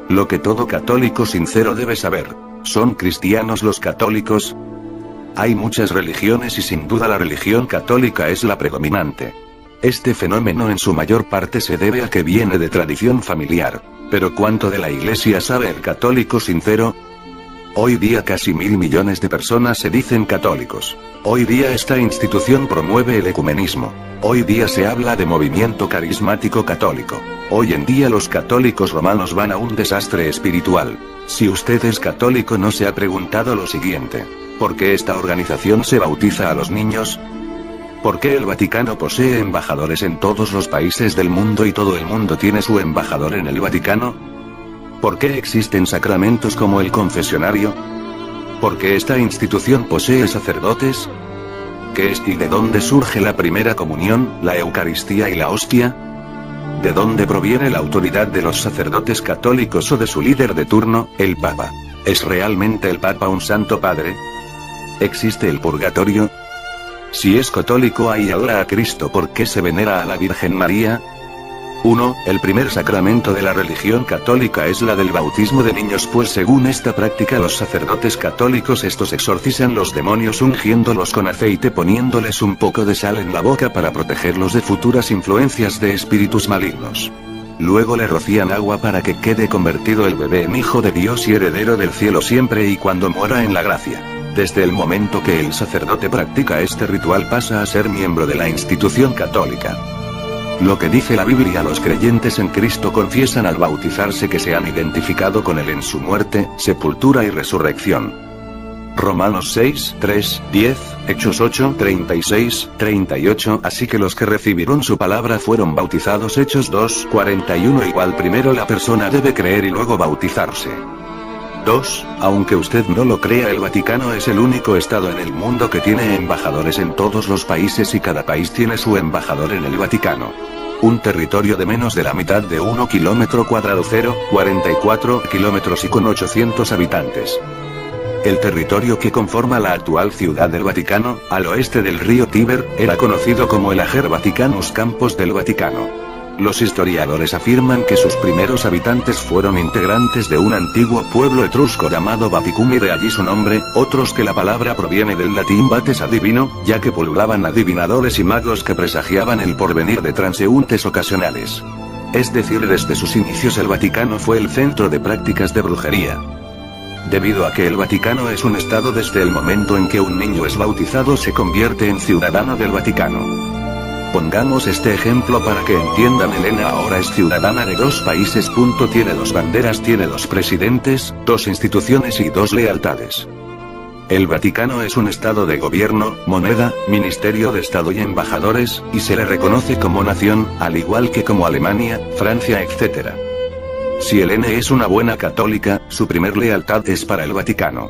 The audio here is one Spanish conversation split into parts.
Lo que todo católico sincero debe saber. ¿Son cristianos los católicos? Hay muchas religiones y sin duda la religión católica es la predominante. Este fenómeno en su mayor parte se debe a que viene de tradición familiar. Pero ¿cuánto de la Iglesia sabe el católico sincero? Hoy día casi 1.000 millones de personas se dicen católicos. Hoy día esta institución promueve el ecumenismo. Hoy día se habla de movimiento carismático católico. Hoy en día los católicos romanos van a un desastre espiritual. Si usted es católico, ¿no se ha preguntado lo siguiente? ¿Por qué esta organización se bautiza a los niños? ¿Por qué el Vaticano posee embajadores en todos los países del mundo y todo el mundo tiene su embajador en el Vaticano? ¿Por qué existen sacramentos como el confesionario? ¿Por qué esta institución posee sacerdotes? ¿Qué es y de dónde surge la primera comunión, la Eucaristía y la hostia? ¿De dónde proviene la autoridad de los sacerdotes católicos o de su líder de turno, el Papa? ¿Es realmente el Papa un santo padre? ¿Existe el purgatorio? Si es católico hay ahora a Cristo, ¿por qué se venera a la Virgen María? 1. El primer sacramento de la religión católica es la del bautismo de niños, pues según esta práctica los sacerdotes católicos estos exorcizan los demonios ungiéndolos con aceite, poniéndoles un poco de sal en la boca para protegerlos de futuras influencias de espíritus malignos. Luego le rocían agua para que quede convertido el bebé en hijo de Dios y heredero del cielo siempre y cuando muera en la gracia. Desde el momento que el sacerdote practica este ritual pasa a ser miembro de la institución católica. Lo que dice la Biblia: los creyentes en Cristo confiesan al bautizarse que se han identificado con Él en su muerte, sepultura y resurrección. Romanos 6, 3, 10, Hechos 8, 36, 38. Así que los que recibieron su palabra fueron bautizados. Hechos 2, 41. Igual primero la persona debe creer y luego bautizarse. 2. Aunque usted no lo crea, el Vaticano es el único estado en el mundo que tiene embajadores en todos los países y cada país tiene su embajador en el Vaticano. Un territorio de menos de la mitad de 1 kilómetro cuadrado, 0,44 kilómetros y con 800 habitantes. El territorio que conforma la actual ciudad del Vaticano, al oeste del río Tíber, era conocido como el Ager Vaticanus, Campos del Vaticano. Los historiadores afirman que sus primeros habitantes fueron integrantes de un antiguo pueblo etrusco llamado Vaticum y de allí su nombre, otros que la palabra proviene del latín vates adivino, ya que pululaban adivinadores y magos que presagiaban el porvenir de transeúntes ocasionales. Es decir, desde sus inicios el Vaticano fue el centro de prácticas de brujería. Debido a que el Vaticano es un estado, desde el momento en que un niño es bautizado se convierte en ciudadano del Vaticano. Pongamos este ejemplo para que entiendan. Elena ahora es ciudadana de 2 países. Tiene 2 banderas, tiene 2 presidentes, 2 instituciones y 2 lealtades. El Vaticano es un estado de gobierno, moneda, ministerio de Estado y embajadores, y se le reconoce como nación, al igual que como Alemania, Francia, etc. Si Elena es una buena católica, su primer lealtad es para el Vaticano.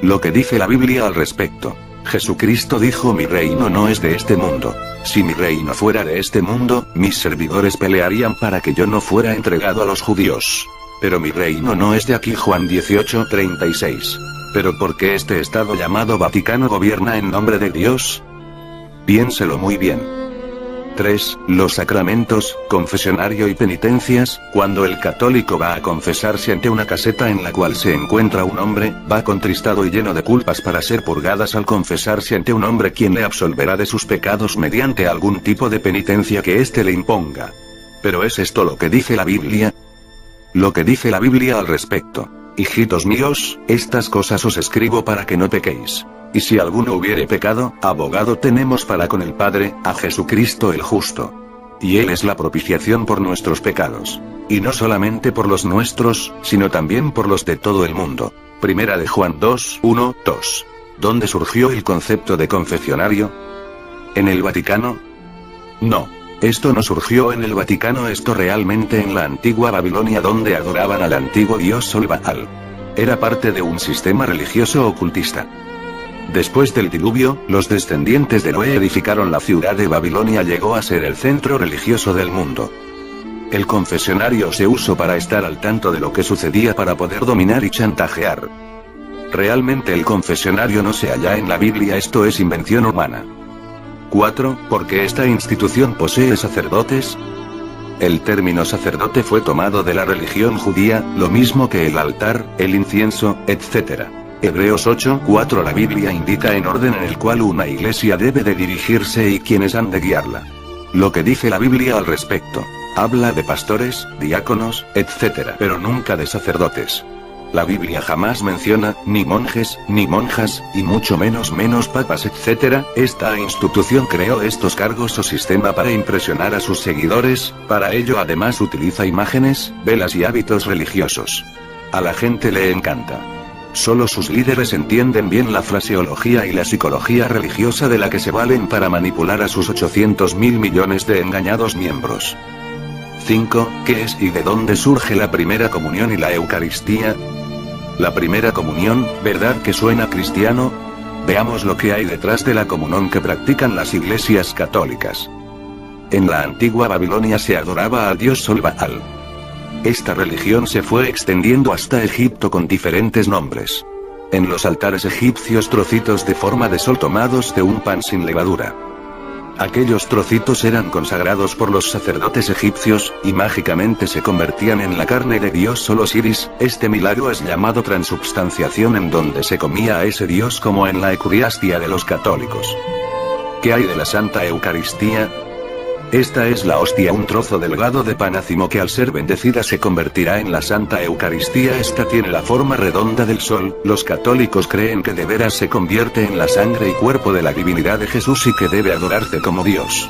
Lo que dice la Biblia al respecto. Jesucristo dijo: mi reino no es de este mundo. Si mi reino fuera de este mundo, mis servidores pelearían para que yo no fuera entregado a los judíos. Pero mi reino no es de aquí. Juan 18, 36. ¿Pero por qué este estado llamado Vaticano gobierna en nombre de Dios? Piénselo muy bien. 3. Los sacramentos, confesionario y penitencias. Cuando el católico va a confesarse ante una caseta en la cual se encuentra un hombre, va contristado y lleno de culpas para ser purgadas al confesarse ante un hombre quien le absolverá de sus pecados mediante algún tipo de penitencia que éste le imponga. ¿Pero es esto lo que dice la Biblia? Lo que dice la Biblia al respecto: hijitos míos, estas cosas os escribo para que no pequéis. Y si alguno hubiere pecado, abogado tenemos para con el Padre, a Jesucristo el justo. Y Él es la propiciación por nuestros pecados. Y no solamente por los nuestros, sino también por los de todo el mundo. Primera de Juan 2, 1, 2. ¿Dónde surgió el concepto de confesionario? ¿En el Vaticano? No. Esto no surgió en el Vaticano, esto realmente en la antigua Babilonia, donde adoraban al antiguo dios Sol Baal. Era parte de un sistema religioso ocultista. Después del diluvio, los descendientes de Noé edificaron la ciudad de Babilonia, llegó a ser el centro religioso del mundo. El confesionario se usó para estar al tanto de lo que sucedía, para poder dominar y chantajear. Realmente el confesionario no se halla en la Biblia, esto es invención humana. 4. ¿Por qué esta institución posee sacerdotes? El término sacerdote fue tomado de la religión judía, lo mismo que el altar, el incienso, etc. Hebreos 8:4. La Biblia indica en orden en el cual una iglesia debe de dirigirse y quienes han de guiarla. Lo que dice la Biblia al respecto. Habla de pastores, diáconos, etc. pero nunca de sacerdotes. La Biblia jamás menciona, ni monjes, ni monjas, y mucho menos papas, etc. Esta institución creó estos cargos o sistema para impresionar a sus seguidores, para ello además utiliza imágenes, velas y hábitos religiosos. A la gente le encanta. Solo sus líderes entienden bien la fraseología y la psicología religiosa de la que se valen para manipular a sus 800.000 millones de engañados miembros. 5. ¿Qué es y de dónde surge la primera comunión y la Eucaristía? La primera comunión, ¿verdad que suena cristiano? Veamos lo que hay detrás de la comunión que practican las iglesias católicas. En la antigua Babilonia se adoraba al dios Sol Baal. Esta religión se fue extendiendo hasta Egipto con diferentes nombres. En los altares egipcios trocitos de forma de sol tomados de un pan sin levadura. Aquellos trocitos eran consagrados por los sacerdotes egipcios, y mágicamente se convertían en la carne de dios Sol Osiris. Este milagro es llamado transubstanciación, en donde se comía a ese dios como en la Eucaristía de los católicos. ¿Qué hay de la Santa Eucaristía? Esta es la hostia, un trozo delgado de pan ácimo que al ser bendecida se convertirá en la Santa Eucaristía. Esta tiene la forma redonda del sol. Los católicos creen que de veras se convierte en la sangre y cuerpo de la divinidad de Jesús y que debe adorarse como Dios.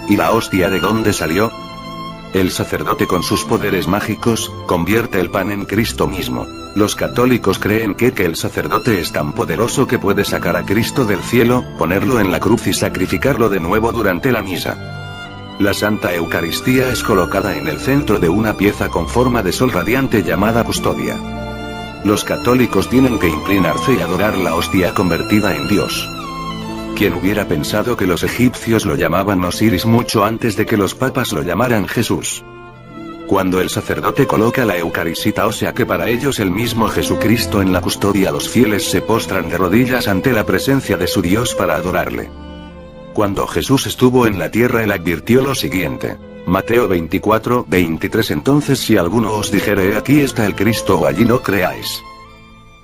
¿Y la hostia de dónde salió? El sacerdote con sus poderes mágicos, convierte el pan en Cristo mismo. Los católicos creen que el sacerdote es tan poderoso que puede sacar a Cristo del cielo, ponerlo en la cruz y sacrificarlo de nuevo durante la misa. La Santa Eucaristía es colocada en el centro de una pieza con forma de sol radiante llamada custodia. Los católicos tienen que inclinarse y adorar la hostia convertida en Dios. ¿Quién hubiera pensado que los egipcios lo llamaban Osiris mucho antes de que los papas lo llamaran Jesús? Cuando el sacerdote coloca la Eucaristía, o sea que para ellos el mismo Jesucristo en la custodia, los fieles se postran de rodillas ante la presencia de su Dios para adorarle. Cuando Jesús estuvo en la tierra, él advirtió lo siguiente. Mateo 24:23. Entonces si alguno os dijere aquí está el Cristo o allí, no creáis.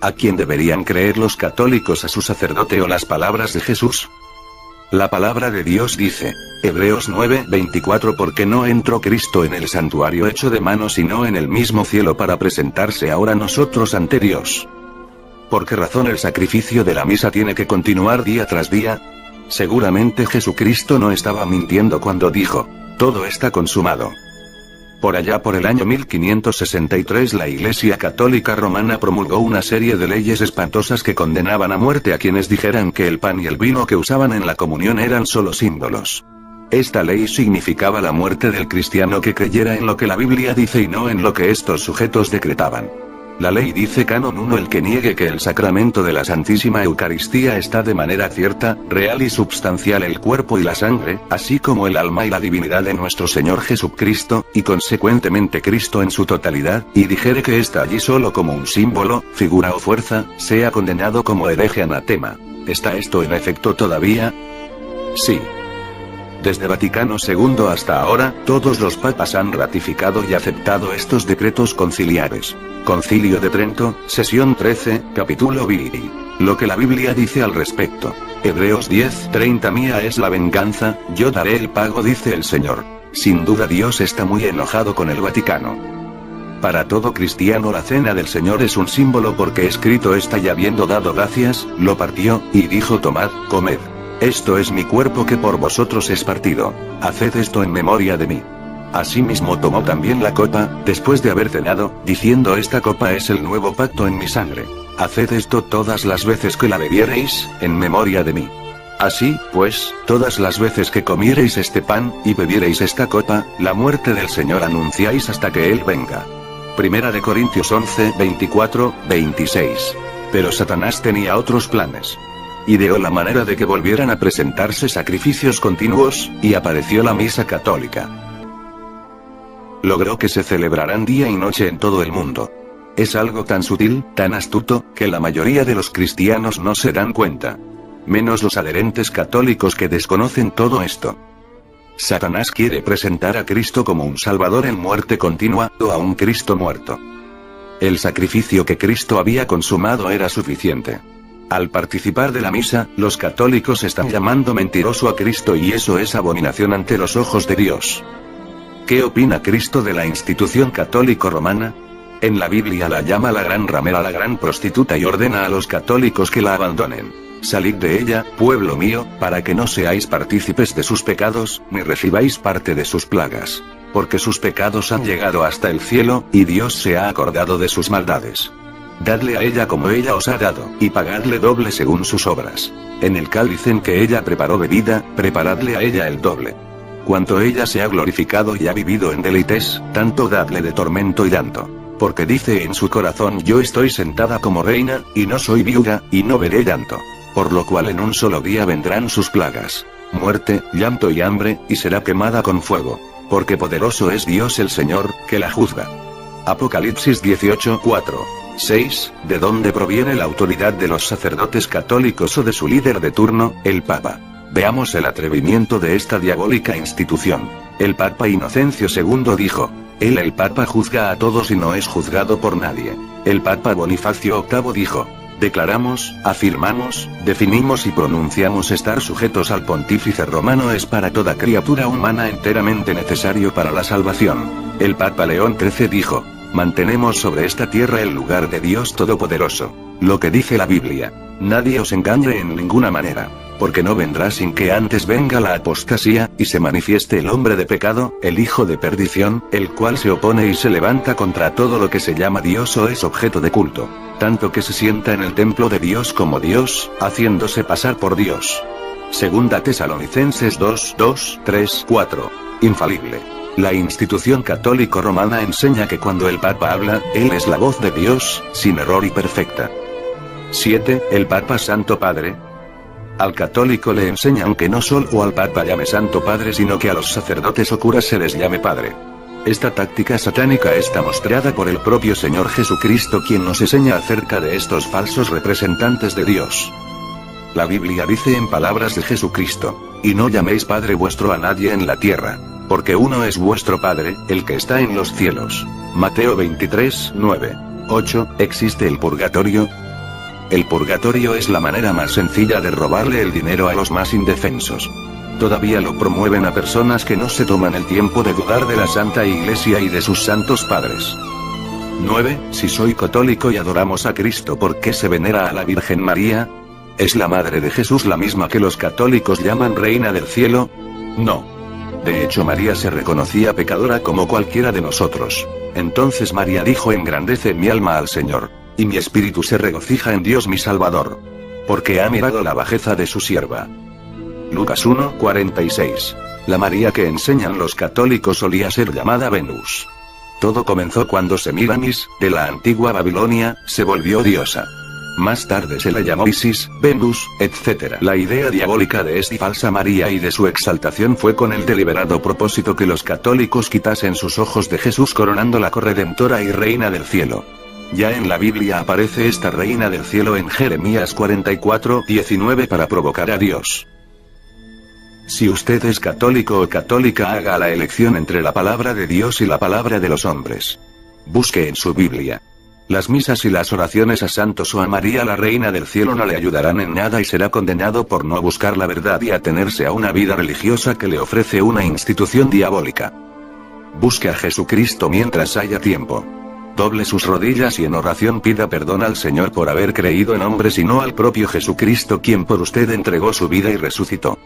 ¿A quién deberían creer los católicos? ¿A su sacerdote o las palabras de Jesús? La palabra de Dios dice, Hebreos 9:24, porque no entró Cristo en el santuario hecho de manos sino en el mismo cielo para presentarse ahora nosotros ante Dios. ¿Por qué razón el sacrificio de la misa tiene que continuar día tras día? Seguramente Jesucristo no estaba mintiendo cuando dijo, todo está consumado. Por allá por el año 1563 la Iglesia Católica Romana promulgó una serie de leyes espantosas que condenaban a muerte a quienes dijeran que el pan y el vino que usaban en la comunión eran solo símbolos. Esta ley significaba la muerte del cristiano que creyera en lo que la Biblia dice y no en lo que estos sujetos decretaban. La ley dice Canon 1: el que niegue que el sacramento de la Santísima Eucaristía está de manera cierta, real y substancial el cuerpo y la sangre, así como el alma y la divinidad de nuestro Señor Jesucristo, y consecuentemente Cristo en su totalidad, y dijere que está allí solo como un símbolo, figura o fuerza, sea condenado como hereje anatema. ¿Está esto en efecto todavía? Sí. Desde Vaticano II hasta ahora, todos los papas han ratificado y aceptado estos decretos conciliares. Concilio de Trento, sesión 13, capítulo VII. Lo que la Biblia dice al respecto. Hebreos 10:30. Mía es la venganza, yo daré el pago, dice el Señor. Sin duda Dios está muy enojado con el Vaticano. Para todo cristiano la cena del Señor es un símbolo porque escrito está, y habiendo dado gracias, lo partió, y dijo: tomad, comed. Esto es mi cuerpo que por vosotros es partido. Haced esto en memoria de mí. Asimismo tomó también la copa, después de haber cenado, diciendo: esta copa es el nuevo pacto en mi sangre. Haced esto todas las veces que la bebiereis, en memoria de mí. Así, pues, todas las veces que comiereis este pan, y bebiereis esta copa, la muerte del Señor anunciáis hasta que Él venga. Primera de Corintios 11:24-26. Pero Satanás tenía otros planes. Ideó la manera de que volvieran a presentarse sacrificios continuos, y apareció la misa católica. Logró que se celebraran día y noche en todo el mundo. Es algo tan sutil, tan astuto, que la mayoría de los cristianos no se dan cuenta. Menos los adherentes católicos que desconocen todo esto. Satanás quiere presentar a Cristo como un Salvador en muerte continua, o a un Cristo muerto. El sacrificio que Cristo había consumado era suficiente. Al participar de la misa, los católicos están llamando mentiroso a Cristo y eso es abominación ante los ojos de Dios. ¿Qué opina Cristo de la institución católico romana? En la Biblia la llama la gran ramera, la gran prostituta, y ordena a los católicos que la abandonen. Salid de ella, pueblo mío, para que no seáis partícipes de sus pecados, ni recibáis parte de sus plagas. Porque sus pecados han llegado hasta el cielo, y Dios se ha acordado de sus maldades. Dadle a ella como ella os ha dado, y pagadle doble según sus obras. En el cáliz en que ella preparó bebida, preparadle a ella el doble. Cuanto ella se ha glorificado y ha vivido en deleites, tanto dadle de tormento y llanto. Porque dice en su corazón: yo estoy sentada como reina, y no soy viuda, y no veré llanto. Por lo cual en un solo día vendrán sus plagas: muerte, llanto y hambre, y será quemada con fuego. Porque poderoso es Dios el Señor, que la juzga. Apocalipsis 18:4-6. ¿De dónde proviene la autoridad de los sacerdotes católicos o de su líder de turno, el Papa? Veamos el atrevimiento de esta diabólica institución. El Papa Inocencio II dijo: él, el Papa, juzga a todos y no es juzgado por nadie. El Papa Bonifacio VIII dijo: declaramos, afirmamos, definimos y pronunciamos estar sujetos al pontífice romano es para toda criatura humana enteramente necesario para la salvación. El Papa León XIII dijo: mantenemos sobre esta tierra el lugar de Dios Todopoderoso. Lo que dice la Biblia: nadie os engañe en ninguna manera. Porque no vendrá sin que antes venga la apostasía, y se manifieste el hombre de pecado, el hijo de perdición, el cual se opone y se levanta contra todo lo que se llama Dios o es objeto de culto. Tanto que se sienta en el templo de Dios como Dios, haciéndose pasar por Dios. Segunda Tesalonicenses 2:3-4. Infalible. La institución católico romana enseña que cuando el Papa habla, él es la voz de Dios, sin error y perfecta. 7. El Papa Santo Padre. Al católico le enseñan que no solo al Papa llame Santo Padre, sino que a los sacerdotes o curas se les llame Padre. Esta táctica satánica está mostrada por el propio Señor Jesucristo, quien nos enseña acerca de estos falsos representantes de Dios. La Biblia dice en palabras de Jesucristo: y no llaméis Padre vuestro a nadie en la tierra, porque uno es vuestro Padre, el que está en los cielos. Mateo 23:9-8. ¿Existe el purgatorio? El purgatorio es la manera más sencilla de robarle el dinero a los más indefensos. Todavía lo promueven a personas que no se toman el tiempo de dudar de la Santa Iglesia y de sus santos padres. 9. Si soy católico y adoramos a Cristo, ¿por qué se venera a la Virgen María? ¿Es la madre de Jesús la misma que los católicos llaman Reina del Cielo? No. De hecho, María se reconocía pecadora como cualquiera de nosotros. Entonces María dijo: engrandece mi alma al Señor, y mi espíritu se regocija en Dios mi Salvador, porque ha mirado la bajeza de su sierva. Lucas 1:46. La María que enseñan los católicos solía ser llamada Venus. Todo comenzó cuando Semíramis, de la antigua Babilonia, se volvió diosa. Más tarde se la llamó Isis, Venus, etc. La idea diabólica de esta falsa María y de su exaltación fue con el deliberado propósito que los católicos quitasen sus ojos de Jesús, coronándola corredentora y reina del cielo. Ya en la Biblia aparece esta reina del cielo en Jeremías 44:19 para provocar a Dios. Si usted es católico o católica, haga la elección entre la palabra de Dios y la palabra de los hombres. Busque en su Biblia. Las misas y las oraciones a santos o a María la Reina del Cielo no le ayudarán en nada y será condenado por no buscar la verdad y atenerse a una vida religiosa que le ofrece una institución diabólica. Busque a Jesucristo mientras haya tiempo. Doble sus rodillas y en oración pida perdón al Señor por haber creído en hombres y no al propio Jesucristo, quien por usted entregó su vida y resucitó.